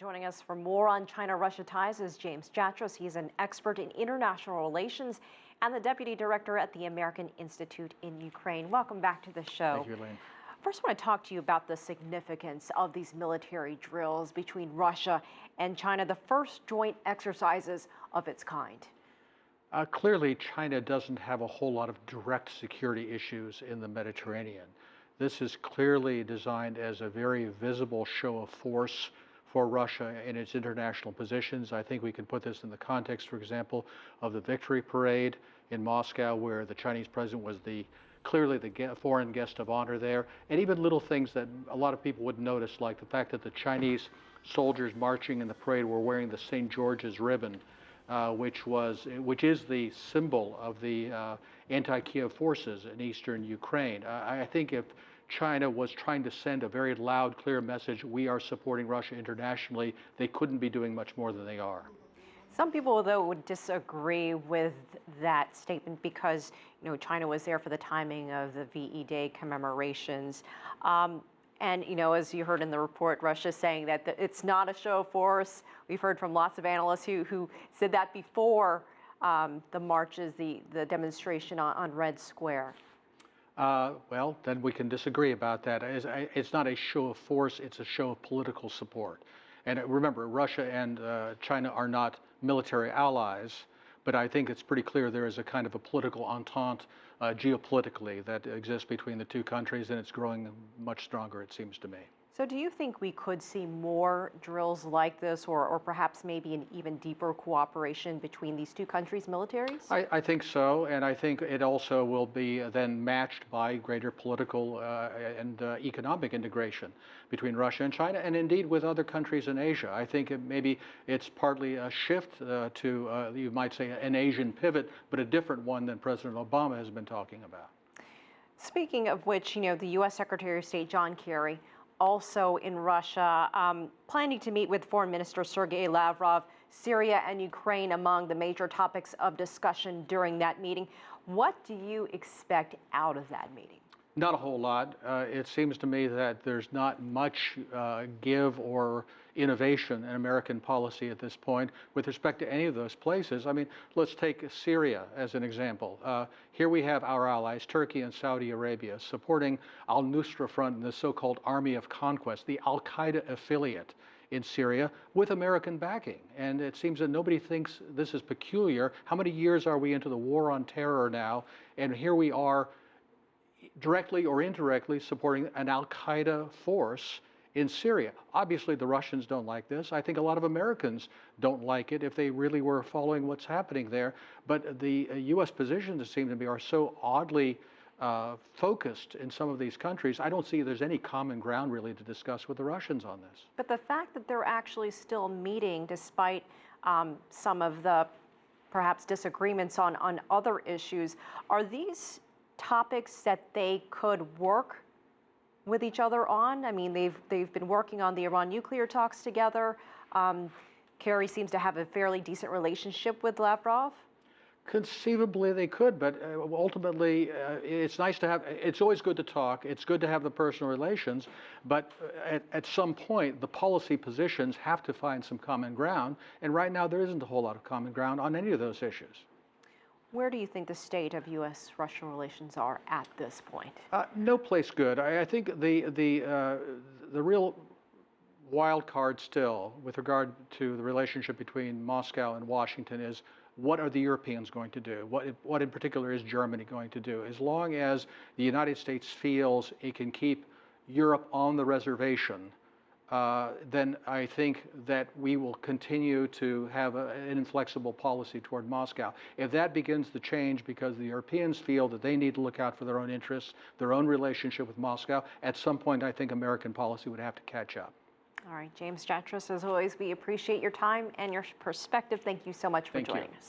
Joining us for more on China-Russia ties is James Jatras. He's an expert in international relations and the deputy director at the American Institute in Ukraine. Welcome back to the show. Thank you, Elaine. First, I want to talk to you about the significance of these military drills between Russia and China, the first joint exercises of its kind. Clearly, China doesn't have a whole lot of direct security issues in the Mediterranean. This is clearly designed as a very visible show of force for Russia in its international positions. I think we can put this in the context, for example, of the Victory Parade in Moscow, where the Chinese president was clearly the foreign guest of honor there, and even little things that a lot of people would notice, like the fact that the Chinese soldiers marching in the parade were wearing the St. George's ribbon, which is the symbol of the anti-Kiev forces in eastern Ukraine. I think if China was trying to send a very loud, clear message, we are supporting Russia internationally, they couldn't be doing much more than they are. Some people, though, would disagree with that statement because, China was there for the timing of the VE Day commemorations. And, as you heard in the report, Russia saying that it's not a show of force. We've heard from lots of analysts who said that before the marches, the demonstration on Red Square. Well, then we can disagree about that. It's not a show of force, it's a show of political support. And remember, Russia and China are not military allies, but I think it's pretty clear there is a kind of a political entente geopolitically that exists between the two countries, and it's growing much stronger, it seems to me. So do you think we could see more drills like this, or perhaps maybe an even deeper cooperation between these two countries' militaries? I think so, and I think it also will be then matched by greater political and economic integration between Russia and China, and indeed with other countries in Asia. I think maybe it's partly a shift to, you might say, an Asian pivot, but a different one than President Obama has been talking about. Speaking of which, the U.S. Secretary of State John Kerry also in Russia, planning to meet with Foreign Minister Sergei Lavrov, Syria and Ukraine among the major topics of discussion during that meeting. What do you expect out of that meeting? Not a whole lot. It seems to me that there's not much give or innovation in American policy at this point with respect to any of those places. I mean, let's take Syria as an example. Here we have our allies, Turkey and Saudi Arabia, supporting al-Nusra Front and the so-called Army of Conquest, the al-Qaeda affiliate in Syria, with American backing. And it seems that nobody thinks this is peculiar. How many years are we into the war on terror now? And here we are directly or indirectly supporting an al-Qaeda force in Syria. Obviously, the Russians don't like this. I think a lot of Americans don't like it if they really were following what's happening there. But the U.S. positions, it seems to me, are so oddly focused in some of these countries. I don't see there's any common ground really to discuss with the Russians on this. But the fact that they're actually still meeting despite some of the perhaps disagreements on other issues, are these topics that they could work with each other on? I mean, they've been working on the Iran nuclear talks together. Kerry seems to have a fairly decent relationship with Lavrov. Conceivably they could, but ultimately it's nice to have, it's always good to talk, it's good to have the personal relations, but at some point the policy positions have to find some common ground, and right now there isn't a whole lot of common ground on any of those issues. Where do you think the state of U.S.-Russian relations are at this point? No place good. I think the real wild card still with regard to the relationship between Moscow and Washington is, what are the Europeans going to do? What in particular is Germany going to do? As long as the United States feels it can keep Europe on the reservation, then I think that we will continue to have an inflexible policy toward Moscow. If that begins to change because the Europeans feel that they need to look out for their own interests, their own relationship with Moscow, at some point I think American policy would have to catch up. All right, James Jatras, as always, we appreciate your time and your perspective. Thank you so much for joining us.